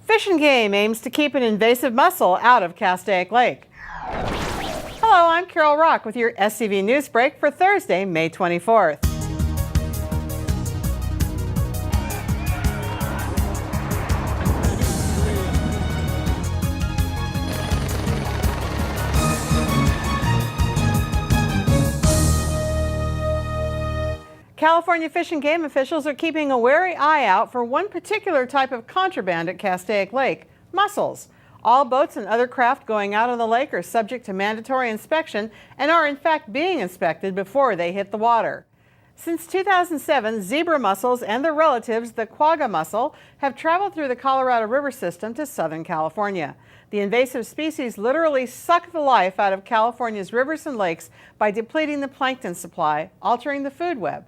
Fish and Game aims to keep an invasive mussel out of Castaic Lake. Hello, I'm Carol Rock with your SCV NewsBreak for Thursday, May 24th. California Fish and Game officials are keeping a wary eye out for one particular type of contraband at Castaic Lake, mussels. All boats and other craft going out on the lake are subject to mandatory inspection and are in fact being inspected before they hit the water. Since 2007, zebra mussels and their relatives, the quagga mussel, have traveled through the Colorado River system to Southern California. The invasive species literally suck the life out of California's rivers and lakes by depleting the plankton supply, altering the food web.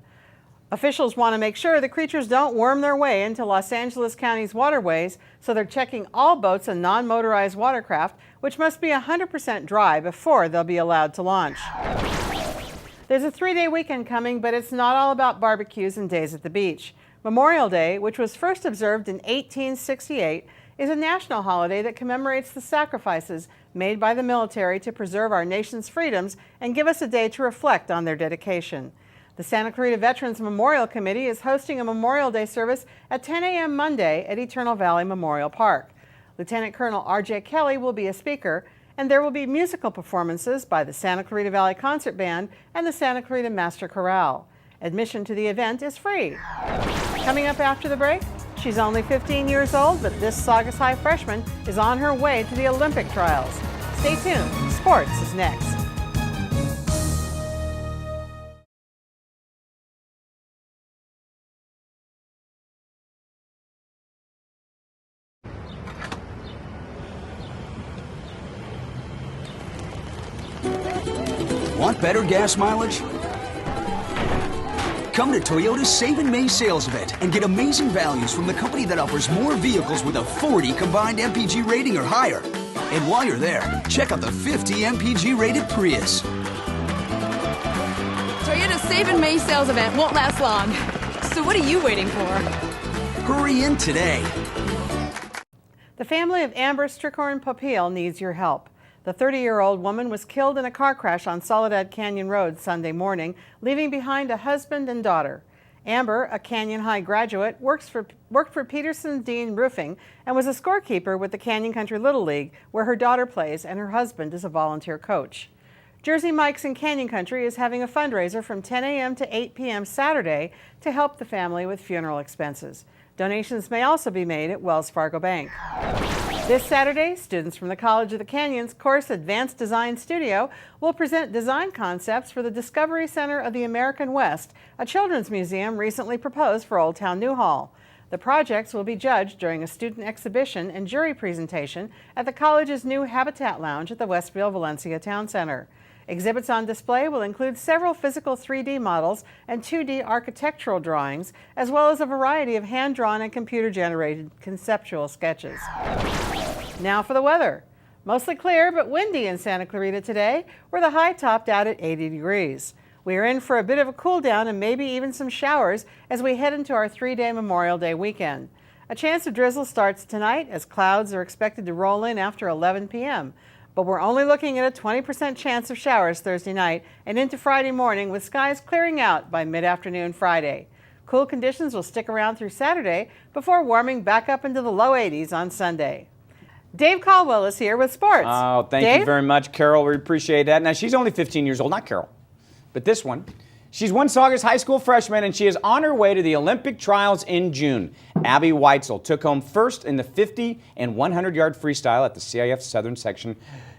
Officials want to make sure the creatures don't worm their way into Los Angeles County's waterways, so they're checking all boats and non-motorized watercraft, which must be 100% dry before they'll be allowed to launch. There's a 3-day weekend coming, but it's not all about barbecues and days at the beach. Memorial Day, which was first observed in 1868, is a national holiday that commemorates the sacrifices made by the military to preserve our nation's freedoms and give us a day to reflect on their dedication. The Santa Clarita Veterans Memorial Committee is hosting a Memorial Day service at 10 a.m. Monday at Eternal Valley Memorial Park. Lieutenant Colonel R.J. Kelly will be a speaker, and there will be musical performances by the Santa Clarita Valley Concert Band and the Santa Clarita Master Chorale. Admission to the event is free. Coming up after the break, she's only 15 years old, but this Saugus High freshman is on her way to the Olympic trials. Stay tuned. Sports is next. Want better gas mileage? Come to Toyota's Save in May sales event and get amazing values from the company that offers more vehicles with a 40 combined MPG rating or higher. And while you're there, check out the 50 MPG rated Prius. Toyota's Save in May sales event won't last long. So what are you waiting for? Hurry in today. The family of Amber Strickhorn Popiel needs your help. The 30-year-old woman was killed in a car crash on Soledad Canyon Road Sunday morning, leaving behind a husband and daughter. Amber, a Canyon High graduate, worked for Peterson Dean Roofing and was a scorekeeper with the Canyon Country Little League, where her daughter plays and her husband is a volunteer coach. Jersey Mike's in Canyon Country is having a fundraiser from 10 a.m. to 8 p.m. Saturday to help the family with funeral expenses. Donations may also be made at Wells Fargo Bank. This Saturday, students from the College of the Canyons course Advanced Design Studio will present design concepts for the Discovery Center of the American West, a children's museum recently proposed for Old Town Newhall. The projects will be judged during a student exhibition and jury presentation at the college's new Habitat Lounge at the Westville Valencia Town Center. Exhibits on display will include several physical 3D models and 2D architectural drawings, as well as a variety of hand-drawn and computer-generated conceptual sketches. Now for the weather. Mostly clear but windy in Santa Clarita today, where the high topped out at 80 degrees. We are in for a bit of a cool down and maybe even some showers as we head into our 3-day Memorial Day weekend. A chance of drizzle starts tonight as clouds are expected to roll in after 11 p.m. But we're only looking at a 20% chance of showers Thursday night and into Friday morning, with skies clearing out by mid-afternoon Friday. Cool conditions will stick around through Saturday before warming back up into the low 80s on Sunday. Dave Caldwell is here with sports. Oh, thank you very much, Carol. We appreciate that. Now, she's only 15 years old, not Carol, but this one. She's one Saugus High School freshman, and she is on her way to the Olympic trials in June. Abby Weitzel took home first in the 50 and 100-yard freestyle at the CIF Southern Section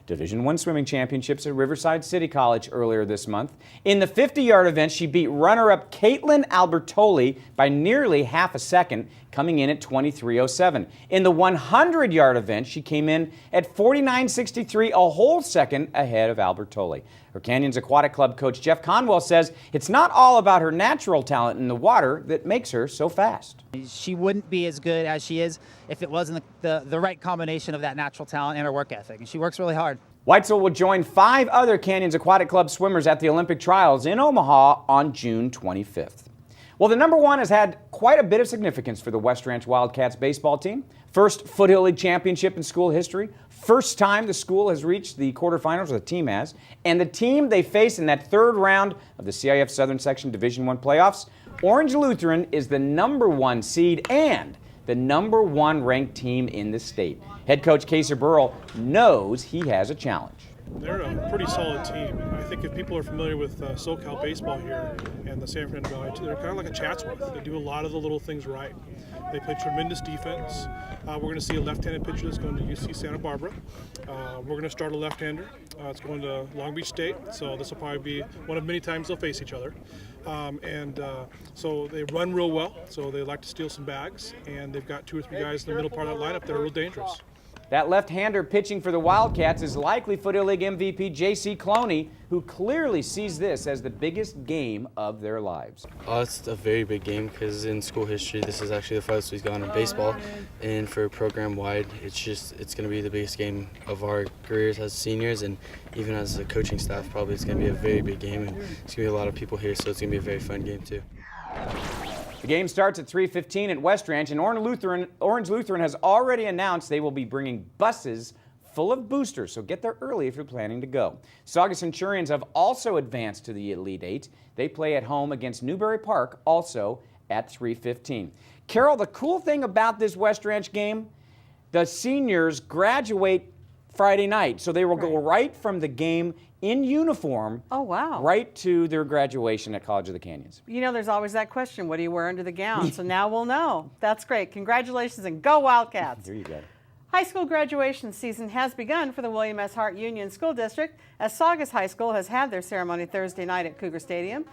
Division I Swimming Championships at Riverside City College earlier this month. In the 50-yard event, she beat runner-up Caitlin Albertoli by nearly half a second, coming in at 23:07. In the 100-yard event, she came in at 49:63, a whole second ahead of Albertoli. Her Canyons Aquatic Club coach Jeff Conwell says it's not all about her natural talent in the water that makes her so fast. She wouldn't be as good as she is if it wasn't the right combination of that natural talent and her work ethic, and she works really hard. Weitzel will join 5 other Canyons Aquatic Club swimmers at the Olympic trials in Omaha on June 25th. Well, the number one has had quite a bit of significance for the West Ranch Wildcats baseball team. First Foothill League championship in school history. First time the school has reached the quarterfinals, or the team has. And the team they face in that third round of the CIF Southern Section Division I playoffs, Orange Lutheran, is the number one seed and the number one ranked team in the state. Head coach Kaser Burrell knows he has a challenge. They're a pretty solid team. I think if people are familiar with SoCal baseball here and the San Fernando Valley, they're kind of like a Chatsworth. They do a lot of the little things right. They play tremendous defense. We're going to see a left-handed pitcher that's going to UC Santa Barbara. We're going to start a left-hander. It's going to Long Beach State, so this will probably be one of many times they'll face each other. So they run real well, so they like to steal some bags, and they've got 2 or 3 guys in the middle part of that lineup that are real dangerous. That left-hander pitching for the Wildcats is likely Foothill League MVP J.C. Cloney, who clearly sees this as the biggest game of their lives. It's a very big game because in school history, this is actually the farthest we've gone in baseball. And for program-wide, it's going to be the biggest game of our careers as seniors, and even as a coaching staff, probably it's going to be a very big game, and there's going to be a lot of people here, so it's going to be a very fun game too. The game starts at 3:15 at West Ranch, and Orange Lutheran has already announced they will be bringing buses full of boosters, so get there early if you're planning to go. Saugus Centurions have also advanced to the Elite Eight. They play at home against Newberry Park, also at 3:15. Carol, the cool thing about this West Ranch game, the seniors graduate Friday night, so they will go right from the game in uniform, right to their graduation at College of the Canyons. You know, there's always that question, what do you wear under the gown? So now we'll know. That's great. Congratulations and go Wildcats. There you go. High school graduation season has begun for the William S. Hart Union School District, as Saugus High School has had their ceremony Thursday night at Cougar Stadium.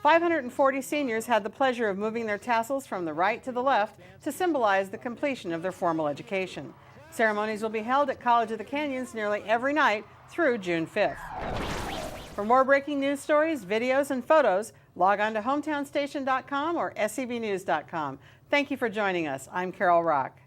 540 seniors had the pleasure of moving their tassels from the right to the left to symbolize the completion of their formal education. Ceremonies will be held at College of the Canyons nearly every night through June 5th. For more breaking news stories, videos, and photos, log on to hometownstation.com or scvnews.com. Thank you for joining us. I'm Carol Rock.